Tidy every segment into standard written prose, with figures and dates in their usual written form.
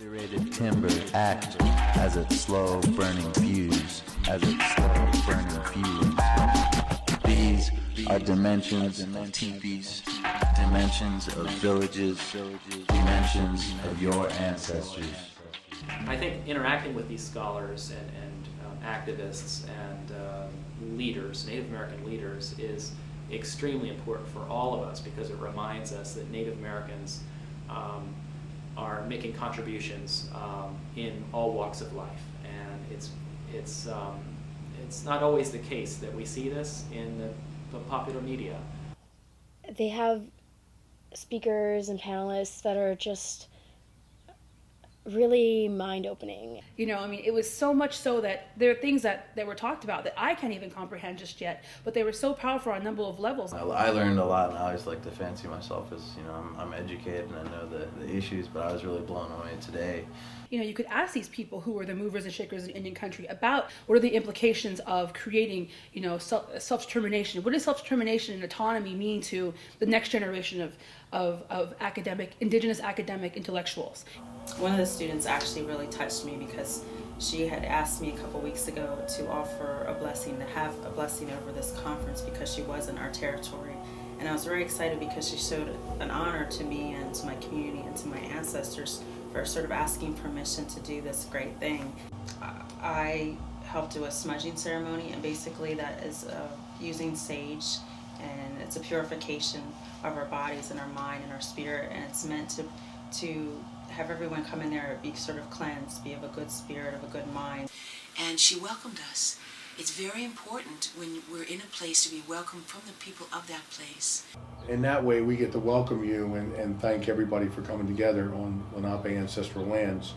Iterated timber acts as a slow burning fuse, These are dimensions of teepees, dimensions of villages, dimensions of your ancestors. I think interacting with these scholars and activists and leaders, Native American leaders, is extremely important for all of us because it reminds us that Native Americans are making contributions in all walks of life, and it's not always the case that we see this in the popular media. They have speakers and panelists that are just really mind-opening. You know, I mean, it was so much so that there are things that were talked about that I can't even comprehend just yet, but they were so powerful on a number of levels. I learned a lot, and I always like to fancy myself as, you know, I'm educated and I know the issues, but I was really blown away today. You know, you could ask these people who were the movers and shakers in Indian country about what are the implications of creating, you know, self-determination. What does self-determination and autonomy mean to the next generation of indigenous academic intellectuals? One of the students actually really touched me because she had asked me a couple weeks ago to offer a blessing, to have a blessing over this conference because she was in our territory. And I was very excited because she showed an honor to me and to my community and to my ancestors for sort of asking permission to do this great thing. I helped do a smudging ceremony, and basically that is using sage, and it's a purification of our bodies and our mind and our spirit, and it's meant to have everyone come in there be sort of cleansed, be of a good spirit, of a good mind. And she welcomed us. It's very important when we're in a place to be welcomed from the people of that place. In that way, we get to welcome you and thank everybody for coming together on Lenape ancestral lands,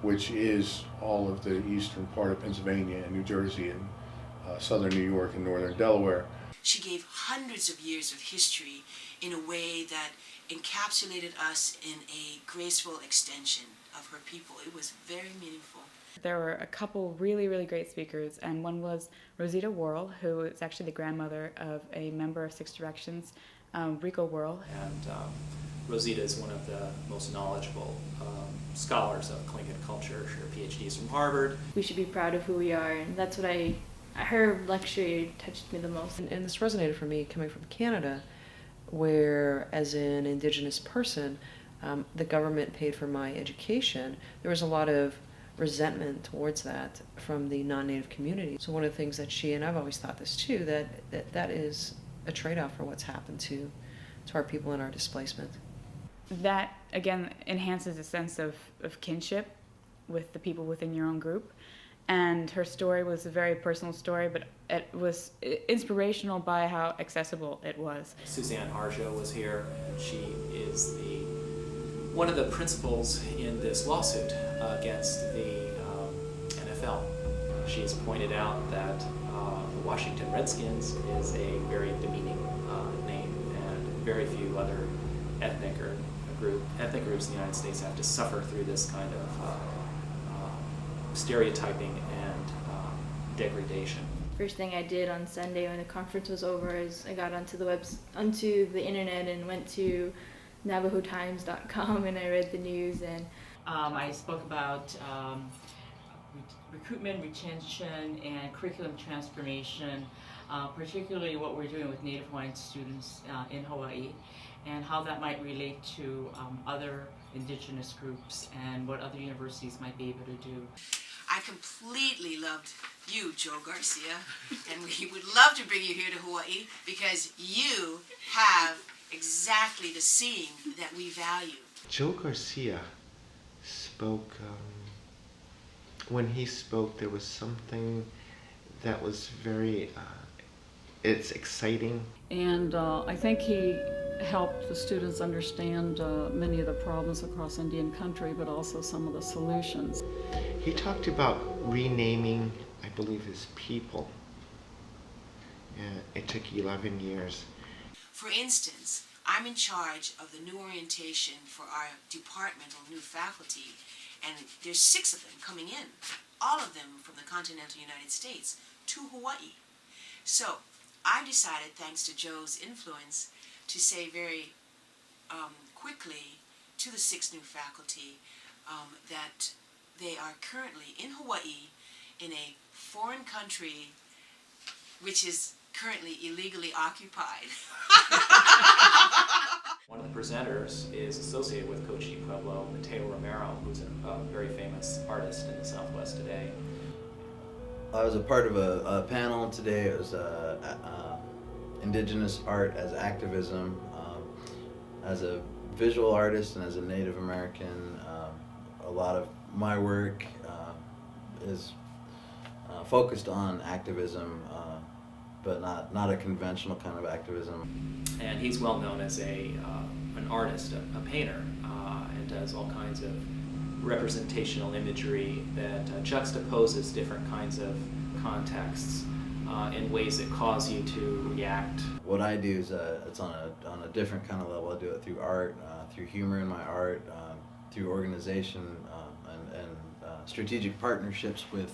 which is all of the eastern part of Pennsylvania and New Jersey and southern New York and northern Delaware. She gave hundreds of years of history in a way that encapsulated us in a graceful extension of her people. It was very meaningful. There were a couple really, really great speakers, and one was Rosita Worrell, who is actually the grandmother of a member of Six Directions, Rico Worrell. And Rosita is one of the most knowledgeable scholars of Tlingit culture. Her PhD is from Harvard. We should be proud of who we are, and that's what her lecture touched me the most. And this resonated for me coming from Canada, where as an Indigenous person, the government paid for my education. There was a lot of resentment towards that from the non-Native community. So one of the things that and I've always thought this too, that is a trade-off for what's happened to our people and our displacement. That, again, enhances a sense of kinship with the people within your own group. And her story was a very personal story, but it was inspirational by how accessible it was. Suzanne Arjo was here. She is one of the principals in this lawsuit against the NFL. She has pointed out that the Washington Redskins is a very demeaning name, and very few other ethnic groups in the United States have to suffer through this kind of stereotyping and degradation. First thing I did on Sunday when the conference was over is I got onto the internet and went to NavajoTimes.com and I read the news. And I spoke about recruitment, retention, and curriculum transformation, particularly what we're doing with Native Hawaiian students in Hawaii, and how that might relate to other Indigenous groups and what other universities might be able to do. I completely loved you, Joe Garcia, and we would love to bring you here to Hawaii because you have exactly the seeing that we value. Joe Garcia spoke, when he spoke, there was something that was very, it's exciting. And I think he helped the students understand many of the problems across Indian country, but also some of the solutions. He talked about renaming, I believe, his people. It took 11 years. For instance, I'm in charge of the new orientation for our departmental new faculty, and there's 6 of them coming in, all of them from the continental United States to Hawaii. So I decided, thanks to Joe's influence, to say very quickly to the 6 new faculty, that they are currently in Hawaii in a foreign country which is currently illegally occupied. One of the presenters is associated with Cochi Pueblo, Mateo Romero, who's a very famous artist in the Southwest today. I was a part of a panel today. It was Indigenous art as activism. As a visual artist and as a Native American, a lot of my work is focused on activism, but not a conventional kind of activism. And he's well known as an artist, a painter, and does all kinds of representational imagery that juxtaposes different kinds of contexts in ways that cause you to react. What I do is it's on a different kind of level. I do it through art, through humor in my art, through organization and strategic partnerships with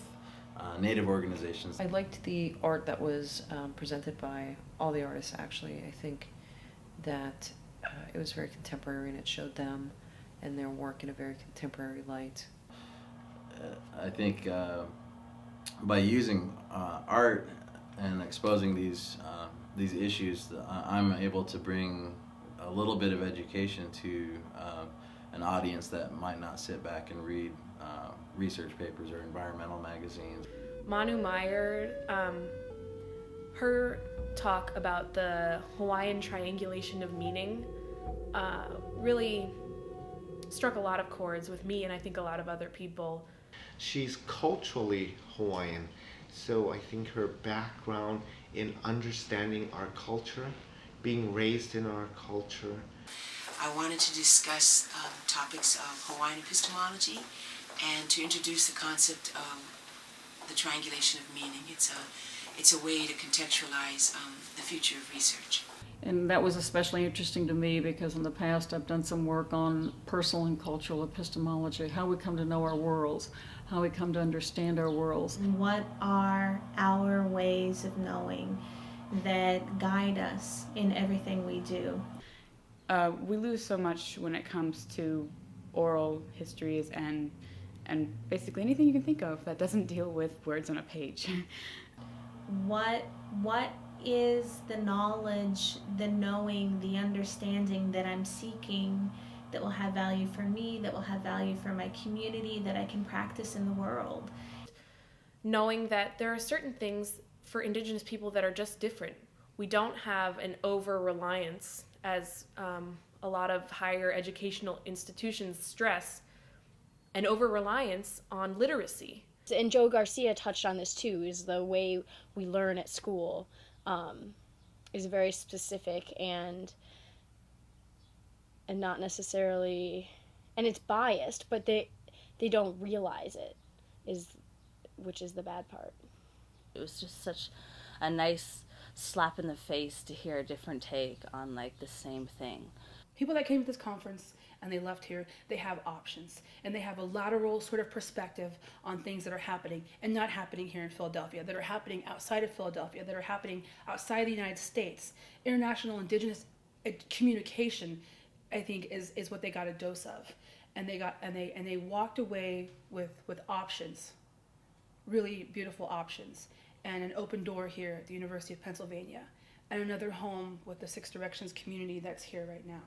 Native organizations. I liked the art that was presented by all the artists, actually. I think that it was very contemporary and it showed them and their work in a very contemporary light. I think by using art and exposing these issues, I'm able to bring a little bit of education to an audience that might not sit back and read research papers or environmental magazines. Manu Meyer, her talk about the Hawaiian triangulation of meaning really struck a lot of chords with me and I think a lot of other people. She's culturally Hawaiian, so I think her background in understanding our culture, being raised in our culture. I wanted to discuss topics of Hawaiian epistemology and to introduce the concept of the triangulation of meaning. It's a way to contextualize the future of research. And that was especially interesting to me because in the past I've done some work on personal and cultural epistemology, how we come to know our worlds, how we come to understand our worlds. What are our ways of knowing that guide us in everything we do? We lose so much when it comes to oral histories and basically anything you can think of that doesn't deal with words on a page. What is the knowledge, the knowing, the understanding that I'm seeking that will have value for me, that will have value for my community, that I can practice in the world? Knowing that there are certain things for Indigenous people that are just different. We don't have an over-reliance, as a lot of higher educational institutions stress, an over-reliance on literacy. And Joe Garcia touched on this too, is the way we learn at school is very specific and not necessarily, and it's biased, but they don't realize it, which is the bad part. It was just such a nice slap in the face to hear a different take on like the same thing. People that came to this conference and they left here, they have options and they have a lateral sort of perspective on things that are happening and not happening here in Philadelphia, that are happening outside of Philadelphia, that are happening outside the United States. International Indigenous communication, I think, is what they got a dose of, and they walked away with options, really beautiful options, and an open door here at the University of Pennsylvania, and another home with the Six Directions community that's here right now.